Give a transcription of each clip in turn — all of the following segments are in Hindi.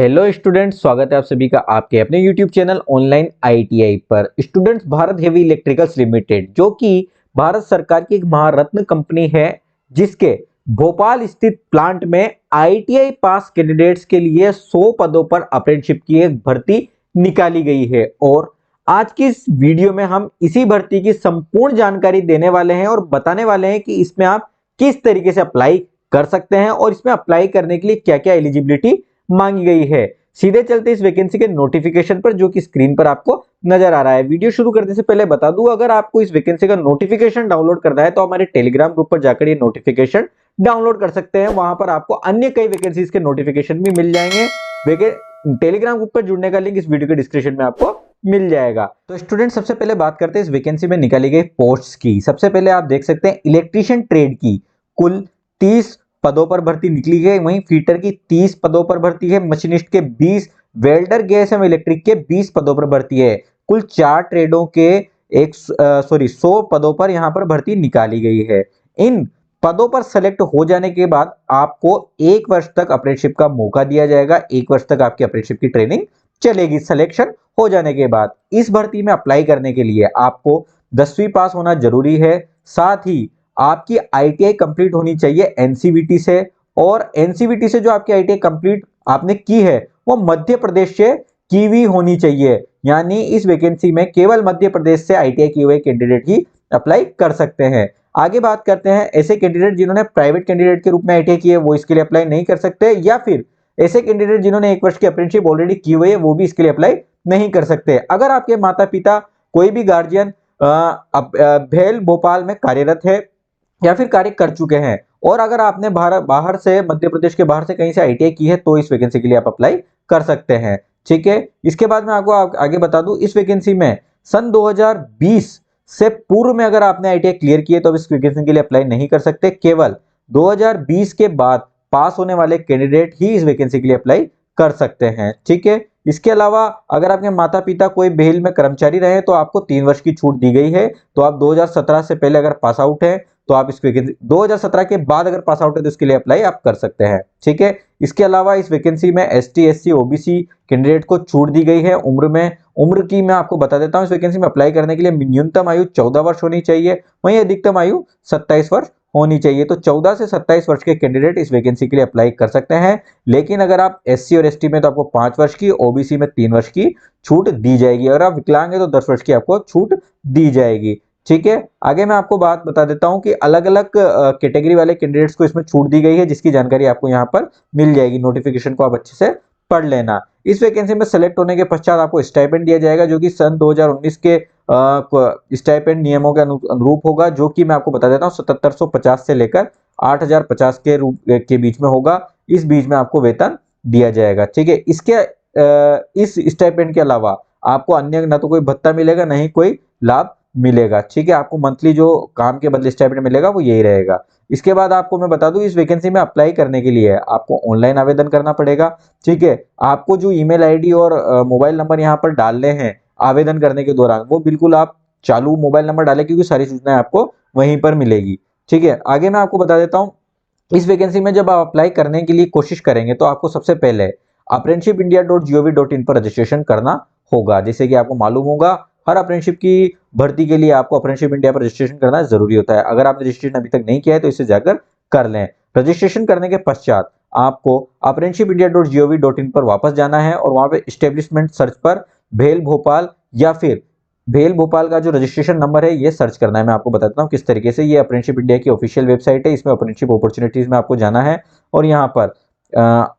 हेलो स्टूडेंट्स, स्वागत है आप सभी का आपके अपने यूट्यूब चैनल ऑनलाइन आईटीआई पर। Students, Bharat heavy electricals limited जो कि भारत सरकार की एक महारत्न कंपनी है, जिसके भोपाल स्थित प्लांट में आईटीआई पास कैंडिडेट्स के लिए 100 पदों पर अप्रेंटिसशिप की एक भर्ती निकाली गई है। और आज की इस वीडियो में हम इसी भर्ती की संपूर्ण जानकारी देने वाले हैं और बताने वाले हैं कि इसमें आप किस तरीके से अप्लाई कर सकते हैं और इसमें अप्लाई करने के लिए क्या क्या एलिजिबिलिटी मांगी गई है। सीधे चलते इस वैकेंसी के नोटिफिकेशन पर, जो कि स्क्रीन पर आपको नजर आ रहा है। वीडियो शुरू करने से पहले बता दूं, अगर आपको इस वैकेंसी का नोटिफिकेशन डाउनलोड करना है तो हमारे टेलीग्राम ग्रुप पर जाकर ये नोटिफिकेशन डाउनलोड कर सकते हैं। वहां पर आपको अन्य कई वैकेंसीज के नोटिफिकेशन भी मिल जाएंगे। टेलीग्राम ग्रुप पर जुड़ने का लिंक इस वीडियो के डिस्क्रिप्शन में आपको मिल जाएगा। तो स्टूडेंट, सबसे पहले बात करते हैं इस वैकेंसी में निकाली गई पोस्ट्स की। सबसे पहले आप देख सकते हैं इलेक्ट्रीशियन ट्रेड की कुल 30 पदों पर भर्ती निकली है। वहीं फीटर की 30 पदों पर भर्ती है, मशीनिस्ट के 20, वेल्डर गैस एवं इलेक्ट्रिक के 20 पदों पर भर्ती है। कुल 4 ट्रेडों के 100 पदों पर यहां पर भर्ती निकाली गई है। इन पदों पर सेलेक्ट हो जाने के बाद आपको 1 वर्ष तक अप्रेंटिसशिप का मौका दिया जाएगा। 1 वर्ष तक आपकी अप्रेंटिसशिप की ट्रेनिंग चलेगी। सिलेक्शन हो जाने के बाद इस भर्ती में अप्लाई करने के लिए आपको 10वीं पास होना जरूरी है। साथ ही आपकी आईटीआई कंप्लीट होनी चाहिए एनसीवीटी से, और एनसीवीटी से जो आपकी आईटीआई कंप्लीट आपने की है वो मध्य प्रदेश से की हुई होनी चाहिए। यानी इस वैकेंसी में केवल मध्य प्रदेश से आईटीआई किए हुए कैंडिडेट ही अप्लाई कर सकते हैं। आगे बात करते हैं ऐसे कैंडिडेट जिन्होंने प्राइवेट कैंडिडेट के रूप में आईटीआई की है, वो इसके लिए अप्लाई नहीं कर सकते, या फिर ऐसे कैंडिडेट जिन्होंने 1 वर्ष की अप्रेंटिसशिप ऑलरेडी की हुई है वो भी इसके लिए अप्लाई नहीं कर सकते। अगर आपके माता पिता कोई भी गार्जियन भेल भोपाल में कार्यरत है या फिर कार्य कर चुके हैं, और अगर आपने बाहर से, मध्य प्रदेश के बाहर से कहीं से आईटीआई की है, तो इस वैकेंसी के लिए आप अप्लाई कर सकते हैं। ठीक है, इसके बाद मैं आपको आगे बता दूं, इस वैकेंसी में सन 2020 से पूर्व में अगर आपने आईटीआई क्लियर किए तो अब इस वैकेंसी के लिए अप्लाई नहीं कर सकते। केवल 2020 के बाद पास होने वाले कैंडिडेट ही इस वैकेंसी के लिए अप्लाई कर सकते हैं। ठीक है, इसके अलावा अगर आपके माता पिता कोई भेल में कर्मचारी रहे तो आपको 3 वर्ष की छूट दी गई है। तो आप 2017 से पहले अगर पास आउट है तो आप इस वैकेंसी, 2017 के बाद अगर पास आउट है तो इसके लिए अप्लाई आप कर सकते हैं। ठीक है, इसके अलावा इस वैकेंसी में एसटी एससी ओबीसी कैंडिडेट को छूट दी गई है उम्र में। उम्र की मैं आपको बता देता हूं, इस वैकेंसी में अप्लाई करने के लिए न्यूनतम आयु 14 वर्ष होनी चाहिए, वहीं अधिकतम आयु 27 वर्ष होनी चाहिए। तो 14 से 27 वर्ष के कैंडिडेट इस वैकेंसी के लिए अप्लाई कर सकते हैं। लेकिन अगर आप एससी और एसटी में तो आपको 5 वर्ष की, ओबीसी में 3 वर्ष की छूट दी जाएगी, और आप विकलांग है तो 10 वर्ष की आपको छूट दी जाएगी। ठीक है, आगे मैं आपको बात बता देता हूं कि अलग अलग कैटेगरी वाले कैंडिडेट्स को इसमें छूट दी गई है, जिसकी जानकारी आपको यहां पर मिल जाएगी। नोटिफिकेशन को आप अच्छे से पढ़ लेना। इस वैकेंसी में सेलेक्ट होने के पश्चात आपको स्टाइपेंड दिया जाएगा, जो कि सन 2019 के स्टाइपेंड नियमों के अनुरूप होगा, जो कि मैं आपको बता देता हूँ 7750 से लेकर 8050 के बीच में होगा। इस बीच में आपको वेतन दिया जाएगा। ठीक है, इस स्टाइपेंड के अलावा आपको अन्य ना तो कोई भत्ता मिलेगा, ना ही कोई लाभ मिलेगा। ठीक है, आपको मंथली जो काम के बदले स्टाइपेंड मिलेगा वो यही रहेगा। इसके बाद आपको मैं बता दूं, इस वैकेंसी में अप्लाई करने के लिए आपको ऑनलाइन आवेदन करना पड़ेगा। ठीक है, आपको जो ईमेल आईडी और मोबाइल नंबर यहाँ पर डालने हैं आवेदन करने के दौरान, वो बिल्कुल आप चालू मोबाइल नंबर डालें, क्योंकि सारी सूचनाएं आपको वहीं पर मिलेगी। ठीक है, आगे मैं आपको बता देता हूँ, इस वैकेंसी में जब आप अप्लाई करने के लिए कोशिश करेंगे तो आपको सबसे पहले apprenticeshipindia.gov.in पर रजिस्ट्रेशन करना होगा। जैसे कि आपको मालूम होगा, हर अप्रेंटिसशिप की भर्ती के लिए आपको अप्रेंटिसशिप इंडिया पर रजिस्ट्रेशन करना जरूरी होता है। अगर आपने रजिस्ट्रेशन अभी तक नहीं किया है तो इसे जाकर कर लें। रजिस्ट्रेशन करने के पश्चात आपको apprenticeshipindia.gov.in पर वापस जाना है, और वहां पे एस्टेब्लिशमेंट सर्च पर भेल भोपाल, या फिर भेल भोपाल का जो रजिस्ट्रेशन नंबर है ये सर्च करना है। मैं आपको बताता हूँ किस तरीके से। ये अप्रेंटिसशिप इंडिया की ऑफिशियल वेबसाइट है, इसमें अप्रेंटिसशिप अपॉर्चुनिटीज में आपको जाना है, और यहाँ पर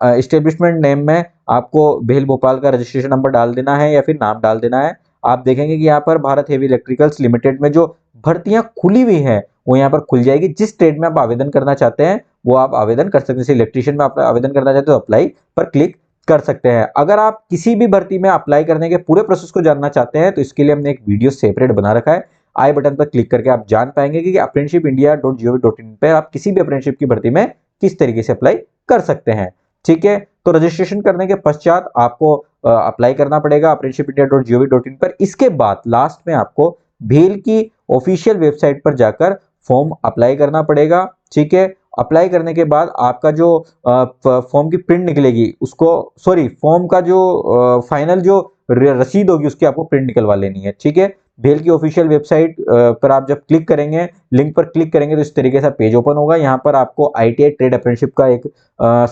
एस्टेब्लिशमेंट नेम में आपको भेल भोपाल का रजिस्ट्रेशन नंबर डाल देना है या फिर नाम डाल देना है। आप देखेंगे कि यहाँ पर भारत हेवी इलेक्ट्रिकल्स लिमिटेड में जो भर्तियां खुली हुई हैं वो यहाँ पर खुल जाएगी। जिस ट्रेड में आप आवेदन करना चाहते हैं वो आप आवेदन कर सकते हैं। जैसे इलेक्ट्रीशियन में आप आवेदन करना चाहते हो तो अप्लाई पर क्लिक कर सकते हैं। अगर आप किसी भी भर्ती में अप्लाई करने के पूरे प्रोसेस को जानना चाहते हैं तो इसके लिए हमने एक वीडियो सेपरेट बना रखा है। आई बटन पर क्लिक करके आप जान पाएंगे कि apprenticeshipindia.gov.in पे आप किसी भी अप्रेंटिसशिप की भर्ती में किस तरीके से अप्लाई कर सकते हैं। ठीक है, तो रजिस्ट्रेशन करने के पश्चात आपको अप्लाई करना पड़ेगा apprenticeshipindia.gov.in पर। इसके बाद लास्ट में आपको भेल की ऑफिशियल वेबसाइट पर जाकर फॉर्म अप्लाई करना पड़ेगा। ठीक है, अप्लाई करने के बाद आपका जो फॉर्म की प्रिंट निकलेगी उसको, सॉरी, फॉर्म का जो फाइनल जो रसीद होगी उसकी आपको प्रिंट निकलवा लेनी है। ठीक है, भेल की ऑफिशियल वेबसाइट पर आप जब क्लिक करेंगे, लिंक पर क्लिक करेंगे तो इस तरीके से पेज ओपन होगा। यहाँ पर आपको ITI ट्रेड अप्रेंटिसशिप का एक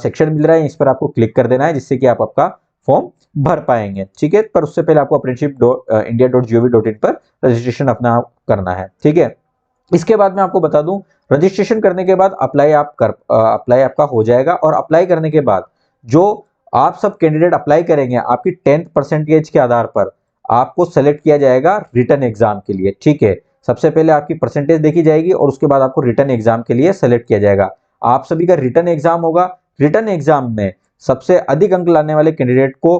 सेक्शन मिल रहा है, इस पर आपको क्लिक कर देना है जिससे कि आप आपका फॉर्म भर पाएंगे। ठीक है, पर उससे पहले आपको apprenticeship.india.gov.in पर रजिस्ट्रेशन अपना करना है। ठीक है, इसके बाद मैं आपको बता दूं, रजिस्ट्रेशन करने के बाद अप्लाई आपका हो जाएगा, और अप्लाई करने के बाद जो आप सब कैंडिडेट अप्लाई करेंगे आपकी 10th परसेंटेज के आधार पर आपको सेलेक्ट किया जाएगा रिटर्न एग्जाम के लिए। ठीक है, सबसे पहले आपकी परसेंटेज देखी जाएगी और उसके बाद आपको रिटर्न एग्जाम के लिए सेलेक्ट किया जाएगा। आप सभी का रिटर्न एग्जाम होगा। रिटर्न एग्जाम में सबसे अधिक अंक लाने वाले कैंडिडेट को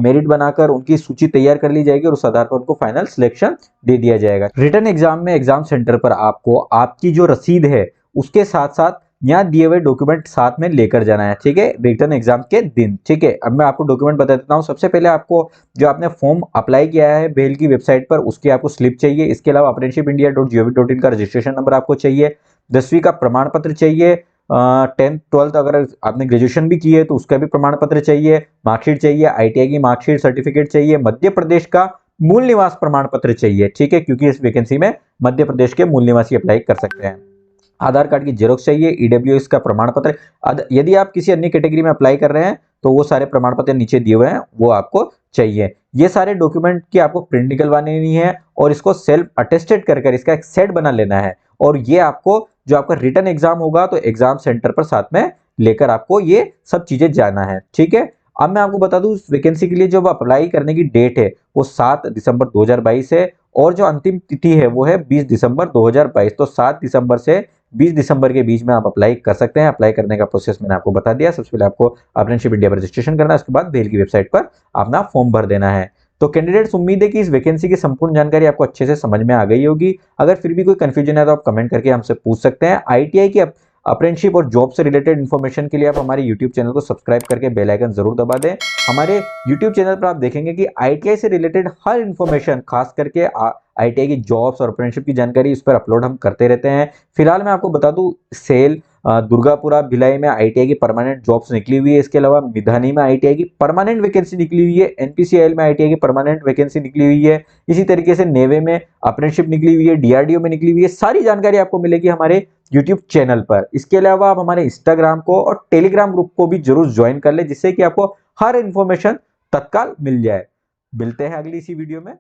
मेरिट बनाकर उनकी सूची तैयार कर ली जाएगी और उस आधार पर उनको फाइनल सिलेक्शन दे दिया जाएगा। रिटर्न एग्जाम में एग्जाम सेंटर पर आपको आपकी जो रसीद है उसके साथ साथ यहाँ दिए हुए डॉक्यूमेंट साथ में लेकर जाना है। ठीक है, रिटर्न एग्जाम के दिन। ठीक है, अब मैं आपको डॉक्यूमेंट बता देता हूँ। सबसे पहले आपको जो आपने फॉर्म अप्लाई किया है भेल की वेबसाइट पर उसकी आपको स्लिप चाहिए। इसके अलावा apprenticeshipindia.gov.in का रजिस्ट्रेशन नंबर आपको चाहिए। 10वीं का प्रमाण पत्र चाहिए। 10th 12th अगर आपने ग्रेजुएशन भी की है तो उसका भी प्रमाण पत्र चाहिए। मार्कशीट चाहिए, ITI की मार्कशीट सर्टिफिकेट चाहिए। मध्य प्रदेश का मूल निवास प्रमाण पत्र चाहिए। ठीक है, क्योंकि इस वैकेंसी में मध्य प्रदेश के मूल निवासी अप्लाई कर सकते हैं। आधार कार्ड की जेरोक्स चाहिए। EWS का प्रमाण पत्र। यदि आप किसी अन्य कैटेगरी में अप्लाई कर रहे हैं तो वो सारे प्रमाण पत्र नीचे दिए हुए हैं, वो आपको चाहिए। ये सारे डॉक्यूमेंट की आपको प्रिंट निकलवानी है और इसको सेल्फ अटेस्टेड कर इसका एक सेट बना लेना है, और ये आपको जो आपका रिटर्न एग्जाम होगा तो एग्जाम सेंटर पर साथ में लेकर आपको ये सब चीजें जाना है। ठीक है, अब मैं आपको बता दूं इस वैकेंसी के लिए जो अप्लाई करने की डेट है वो 7 दिसंबर 2022 है, और जो अंतिम तिथि है वो है 20 दिसंबर 2022। तो 7 दिसंबर से 20 दिसंबर के बीच में आप अप्लाई कर सकते हैं। अप्लाई करने का प्रोसेस मैंने आपको बता दिया। सबसे पहले आपको अप्रेंटिसशिप इंडिया पर रजिस्ट्रेशन करना है, उसके बाद भेल की वेबसाइट पर अपना फॉर्म भर देना है। तो कैंडिडेट्स, उम्मीद है कि इस वैकेंसी की संपूर्ण जानकारी आपको अच्छे से समझ में आ गई होगी। अगर फिर भी कोई कंफ्यूजन है तो आप कमेंट करके हमसे पूछ सकते हैं। ITI की अप्रेंटिसशिप और जॉब से रिलेटेड इन्फॉर्मेशन के लिए आप हमारे YouTube चैनल को सब्सक्राइब करके बेल आइकन जरूर दबा दें। हमारे YouTube चैनल पर आप देखेंगे कि ITI से रिलेटेड हर इन्फॉर्मेशन, खास करके ITI की जॉब्स और अप्रेंटिसशिप की जानकारी इस पर अपलोड हम करते रहते हैं। फिलहाल मैं आपको बता दूं, सेल दुर्गापुरा भिलाई में ITI की परमानेंट जॉब्स निकली हुई है। इसके अलावा मिधानी में ITI की परमानेंट वैकेंसी निकली हुई है। NPCIL में ITI की परमानेंट वैकेंसी निकली हुई है। इसी तरीके से नेवे में अप्रेंटिसशिप निकली हुई है, DRDO में निकली हुई है। सारी जानकारी आपको मिलेगी हमारे YouTube चैनल पर। इसके अलावा आप हमारे इंस्टाग्राम को और टेलीग्राम ग्रुप को भी जरूर ज्वाइन कर ले, जिससे कि आपको हर इंफॉर्मेशन तत्काल मिल जाए। मिलते हैं अगली इसी वीडियो में।